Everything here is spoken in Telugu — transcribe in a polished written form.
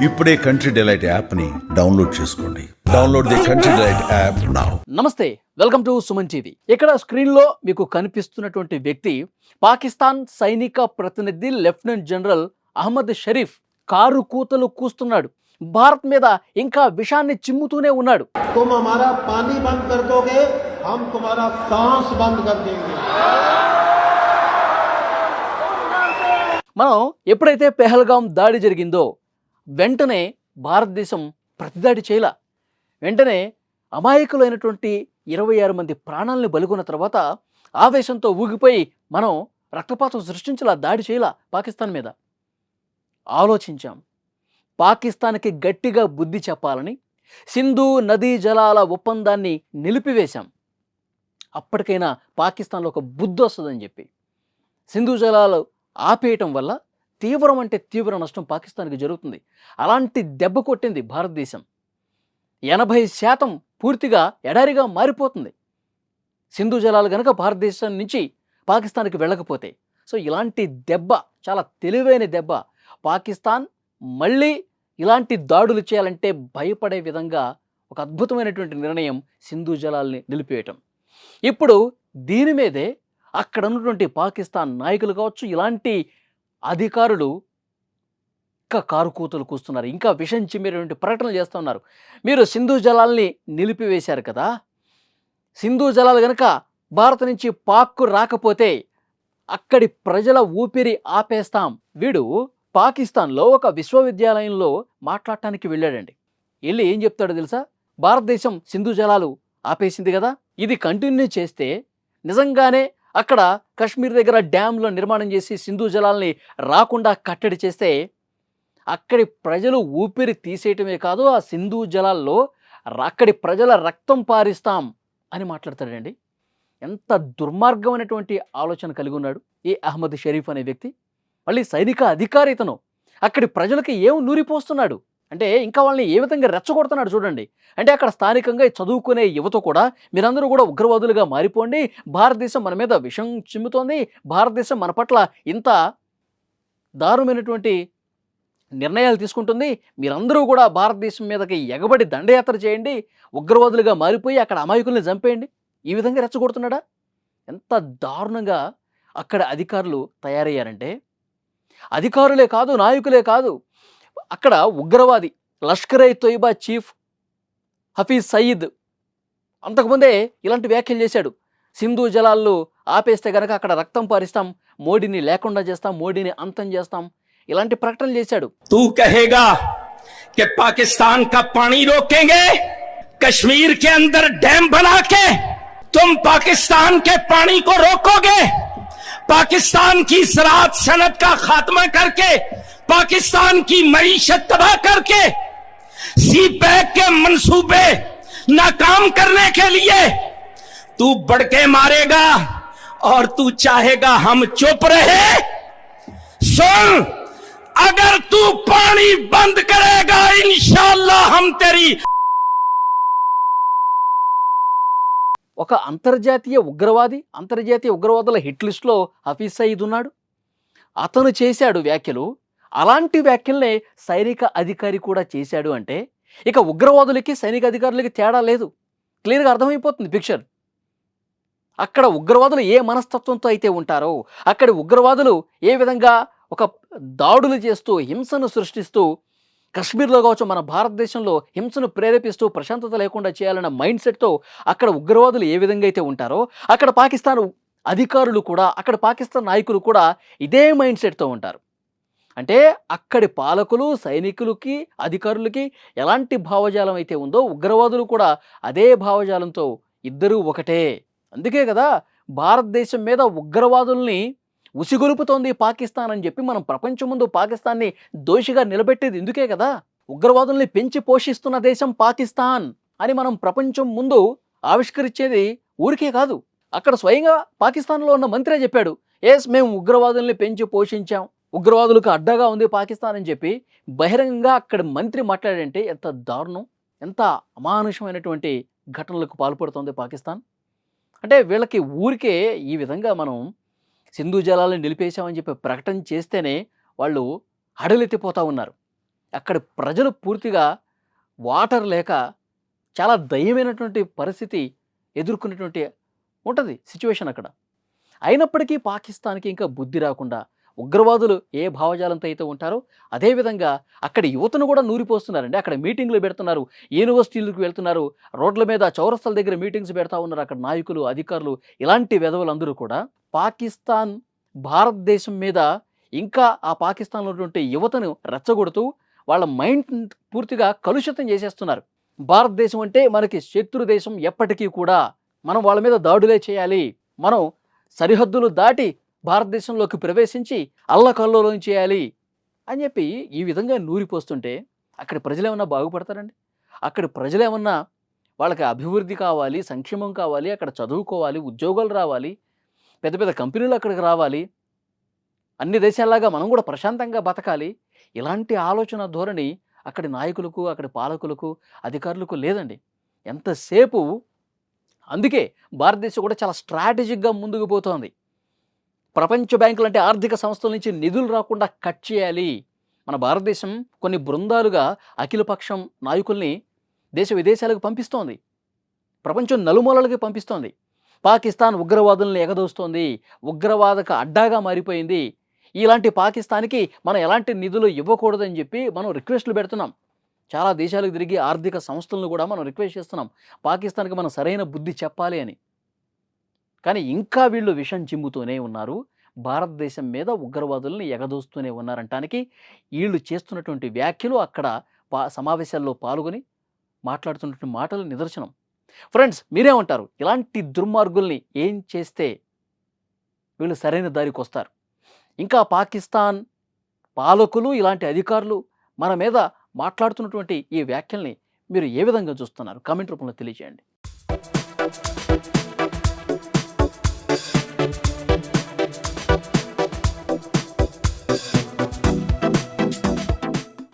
ఇప్పుడే కంట్రీ డిలైట్ యాప్ని డౌన్లోడ్ చేసుకోండి. Download the country delight app now. నమస్తే, వెల్కమ్ టు సుమన్ టీవీ. ఇక్కడ స్క్రీన్లో మీకు కనిపిస్తున్నటువంటి వ్యక్తి పాకిస్తాన్ సైనిక ప్రతినిధి లెఫ్టినెంట్ జనరల్ అహ్మద్ షరీఫ్. కారు కూతలు కూస్తున్నాడు. భారత్ మీద ఇంకా విషాన్ని చిమ్ముతూనే ఉన్నాడు. तुम हमारा पानी बंद कर दोगे, हम तुम्हारा सांस बंद कर देंगे. మనం ఎప్పుడైతే పెహల్గాం దాడి జరిగిందో వెంటనే భారతదేశం ప్రతిదాడి చేయలా. వెంటనే అమాయకులైనటువంటి 26 మంది ప్రాణాలను బలిగొన్న తర్వాత ఆవేశంతో ఊగిపోయి మనం రక్తపాతం సృష్టించలా, దాడి చేయలా పాకిస్తాన్ మీద. ఆలోచించాం. పాకిస్తాన్కి గట్టిగా బుద్ధి చెప్పాలని సింధు నదీ జలాల ఒప్పందాన్ని నిలిపివేశాం. అప్పటికైనా పాకిస్తాన్లో ఒక బుద్ధి వస్తుందని చెప్పి సింధు జలాలు ఆపేయటం వల్ల తీవ్రం అంటే తీవ్ర నష్టం పాకిస్తాన్కి జరుగుతుంది. అలాంటి దెబ్బ కొట్టింది భారతదేశం. 80% పూర్తిగా ఎడారిగా మారిపోతుంది సింధు జలాలు గనక భారతదేశం నుంచి పాకిస్తాన్కి వెళ్ళకపోతే. సో ఇలాంటి దెబ్బ, చాలా తెలివైన దెబ్బ. పాకిస్తాన్ మళ్ళీ ఇలాంటి దాడులు చేయాలంటే భయపడే విధంగా ఒక అద్భుతమైనటువంటి నిర్ణయం సింధు జలాల్ని నిలిపివేయటం. ఇప్పుడు దీని మీదే అక్కడ ఉన్నటువంటి పాకిస్తాన్ నాయకులు కావచ్చు, ఇలాంటి అధికారులు ఇంకా కారు కూతలు కూస్తున్నారు. ఇంకా విషం చిమ్మేటువంటి ప్రకటనలు చేస్తున్నారు. మీరు సింధు జలాల్ని నిలిపివేశారు కదా, సింధు జలాలు కనుక భారత్ నుంచి పాక్కు రాకపోతే అక్కడి ప్రజల ఊపిరి ఆపేస్తాం. వీడు పాకిస్తాన్లో ఒక విశ్వవిద్యాలయంలో మాట్లాడటానికి వెళ్ళాడండి. వెళ్ళి ఏం చెప్తాడో తెలుసా? భారతదేశం సింధు జలాలు ఆపేసింది కదా, ఇది కంటిన్యూ చేస్తే నిజంగానే అక్కడ కశ్మీర్ దగ్గర డ్యాంలో నిర్మాణం చేసి సింధు జలాల్ని రాకుండా కట్టడి చేస్తే అక్కడి ప్రజలు ఊపిరి తీసేయటమే కాదు, ఆ సింధు జలాల్లో అక్కడి ప్రజల రక్తం పారిస్తాం అని మాట్లాడతాడండి. ఎంత దుర్మార్గమైనటువంటి ఆలోచన కలిగి ఉన్నాడు ఈ అహ్మద్ షరీఫ్ అనే వ్యక్తి. మళ్ళీ సైనిక అధికారి ఇతను. అక్కడి ప్రజలకి ఏం నూరిపోస్తున్నాడు అంటే ఇంకా వాళ్ళని ఏ విధంగా రెచ్చగొడుతున్నాడు చూడండి. అంటే అక్కడ స్థానికంగా చదువుకునే యువత కూడా మీరందరూ కూడా ఉగ్రవాదులుగా మారిపోండి, భారతదేశం మన మీద విషం చిమ్ముతోంది, భారతదేశం మన పట్ల ఇంత దారుణమైనటువంటి నిర్ణయాలు తీసుకుంటుంది, మీరందరూ కూడా భారతదేశం మీదకి ఎగబడి దండయాత్ర చేయండి, ఉగ్రవాదులుగా మారిపోయి అక్కడ అమాయకుల్ని చంపేయండి, ఈ విధంగా రెచ్చగొడుతున్నాడా? ఎంత దారుణంగా అక్కడ అధికారులు తయారయ్యారంటే, అధికారులే కాదు, నాయకులే కాదు, అక్కడ ఉగ్రవాది లష్కర్-ఇ-తోయిబా చీఫ్ హఫీజ్ సయీద్ అంతకుముందే ఇలాంటి వ్యాఖ్యలు చేశాడు. సింధు జలాల్లో ఆపేస్తే కనుక అక్కడ రక్తం పారిస్తాం, మోడీని లేకుండా చేస్తాం, మోడీని అంతం చేస్తాం, ఇలాంటి ప్రకటనలు చేశాడు. तू कहेगा कि पाकिस्तान का पानी रोकेंगे, कश्मीर के अंदर डैम बना के तुम पाकिस्तान के पानी को रोकोगे, पाकिस्तान की ज़राअत सनत का खात्मा करके पाकिस्तान की मईशत तबाह करके सी पैक के मंसूबे नाकाम करने के लिए तू बढ़ के मारेगा और तू चाहेगा हम चुप रहे? सुन, अगर तू पानी बंद करेगा इंशाअल्लाह हम तेरी ఒక అంతర్జాతీయ ఉగ్రవాదుల హిట్ లిస్ట్లో హఫీజ్ సయీద్ ఉన్నాడు. అతను చేశాడు వ్యాఖ్యలు. అలాంటి వ్యాఖ్యలనే సైనిక అధికారి కూడా చేశాడు అంటే ఇక ఉగ్రవాదులకి సైనిక అధికారులకి తేడా లేదు. క్లియర్గా అర్థమైపోతుంది పిక్చర్. అక్కడ ఉగ్రవాదులు ఏ మనస్తత్వంతో అయితే ఉంటారో, అక్కడి ఉగ్రవాదులు ఏ విధంగా ఒక దాడులు చేస్తూ హింసను సృష్టిస్తూ కశ్మీర్లో కావచ్చు, మన భారతదేశంలో హింసను ప్రేరేపిస్తూ ప్రశాంతత లేకుండా చేయాలన్న మైండ్ సెట్తో అక్కడ ఉగ్రవాదులు ఏ విధంగా అయితే ఉంటారో అక్కడ పాకిస్తాన్ అధికారులు కూడా, అక్కడ పాకిస్తాన్ నాయకులు కూడా ఇదే మైండ్ సెట్తో ఉంటారు. అంటే అక్కడి పాలకులు, సైనికులకి, అధికారులకి ఎలాంటి భావజాలం అయితే ఉందో ఉగ్రవాదులు కూడా అదే భావజాలంతో ఇద్దరూ ఒకటే. అందుకే కదా భారతదేశం మీద ఉగ్రవాదుల్ని ఉసిగొలుపుతోంది పాకిస్తాన్ అని చెప్పి మనం ప్రపంచం ముందు పాకిస్తాన్ని దోషిగా నిలబెట్టేది ఇందుకే కదా. ఉగ్రవాదుల్ని పెంచి పోషిస్తున్న దేశం పాకిస్తాన్ అని మనం ప్రపంచం ముందు ఆవిష్కరించేది ఊరికే కాదు. అక్కడ స్వయంగా పాకిస్తాన్లో ఉన్న మంత్రే చెప్పాడు, ఎస్ మేము ఉగ్రవాదుల్ని పెంచి పోషించాం, ఉగ్రవాదులకు అడ్డగా ఉంది పాకిస్తాన్ అని చెప్పి బహిరంగంగా అక్కడ మంత్రి మాట్లాడంటే ఎంత దారుణం, ఎంత అమానుషమైనటువంటి ఘటనలకు పాల్పడుతోంది పాకిస్తాన్. అంటే వీళ్ళకి ఊరికే ఈ విధంగా మనం సింధు జలాలను నిలిపేశామని చెప్పి ప్రకటన చేస్తేనే వాళ్ళు హడలెత్తిపోతూ ఉన్నారు. అక్కడి ప్రజలు పూర్తిగా వాటర్ లేక చాలా దయమైనటువంటి పరిస్థితి ఎదుర్కొనేటువంటి ఉంటుంది సిచ్యువేషన్ అక్కడ. అయినప్పటికీ పాకిస్తాన్‌కి ఇంకా బుద్ధి రాకుండా ఉగ్రవాదులు ఏ భావజాలంతో అయితే ఉంటారో అదేవిధంగా అక్కడి యువతను కూడా నూరిపోస్తున్నారండి. అక్కడ మీటింగ్‌లు పెడుతున్నారు, యూనివర్సిటీలకు వెళ్తున్నారు, రోడ్ల మీద చౌరస్తాల దగ్గర మీటింగ్స్ పెడతా ఉన్నారు అక్కడ నాయకులు, అధికారులు. ఇలాంటి వెధవలందరూ కూడా పాకిస్తాన్ భారతదేశం మీద ఇంకా ఆ పాకిస్తాన్‌లో ఉన్నటువంటి యువతను రెచ్చగొడుతూ వాళ్ళ మైండ్ పూర్తిగా కలుషితం చేసేస్తున్నారు. భారతదేశం అంటే మనకి శత్రు దేశం ఎప్పటికీ కూడా. మనం వాళ్ళ మీద దాడులే చేయాలి. మనం సరిహద్దులు దాటి భారతదేశంలోకి ప్రవేశించి అల్లకల్లోలం చేయాలి అని చెప్పి ఈ విధంగా నూరిపోస్తుంటే అక్కడి ప్రజలేమన్నా బాగుపడతారండి? అక్కడి ప్రజలేమన్నా వాళ్ళకి అభివృద్ధి కావాలి, సంక్షేమం కావాలి, అక్కడ చదువుకోవాలి, ఉద్యోగాలు రావాలి, పెద్ద పెద్ద కంపెనీలు అక్కడికి రావాలి, అన్ని దేశాల్లాగా మనం కూడా ప్రశాంతంగా బతకాలి. ఇలాంటి ఆలోచన ధోరణి అక్కడి నాయకులకు, అక్కడి పాలకులకు, అధికారులకు లేదండి. ఎంతసేపు అందుకే భారతదేశం కూడా చాలా స్ట్రాటజిక్‌గా ముందుకు పోతోంది. ప్రపంచ బ్యాంకులు అంటే ఆర్థిక సంస్థల నుంచి నిధులు రాకుండా కట్ చేయాలి. మన భారతదేశం కొన్ని బృందాలుగా అఖిలపక్షం నాయకుల్ని దేశ విదేశాలకు పంపిస్తోంది. ప్రపంచం నలుమూలలకి పంపిస్తోంది. పాకిస్తాన్ ఉగ్రవాదుల్ని ఎగదోస్తోంది. ఉగ్రవాదక అడ్డాగా మారిపోయింది. ఇలాంటి పాకిస్తాన్‌కి మనం ఎలాంటి నిధులు ఇవ్వకూడదని చెప్పి మనం రిక్వెస్ట్‌లు పెడుతున్నాం. చాలా దేశాలకు తిరిగి ఆర్థిక సంస్థలను కూడా మనం రిక్వెస్ట్ చేస్తున్నాం. పాకిస్తాన్‌కి మనం సరైన బుద్ధి చెప్పాలి అని. కానీ ఇంకా వీళ్ళు విషం చిమ్ముతూనే ఉన్నారు. భారతదేశం మీద ఉగ్రవాదుల్ని ఎగదోస్తూనే ఉన్నారంటానికి ఈళ్ళు చేస్తున్నటువంటి వ్యాఖ్యలు అక్కడ సమావేశాల్లో పాల్గొని మాట్లాడుతున్నటువంటి మాటలు నిదర్శనం. ఫ్రెండ్స్ మీరేమంటారు? ఇలాంటి దుర్మార్గుల్ని ఏం చేస్తే వీళ్ళు సరైన దారికొస్తారు? ఇంకా పాకిస్తాన్ పాలకులు, ఇలాంటి అధికారులు మన మీద మాట్లాడుతున్నటువంటి ఈ వ్యాఖ్యల్ని మీరు ఏ విధంగా చూస్తున్నారు? కామెంట్ రూపంలో తెలియజేయండి.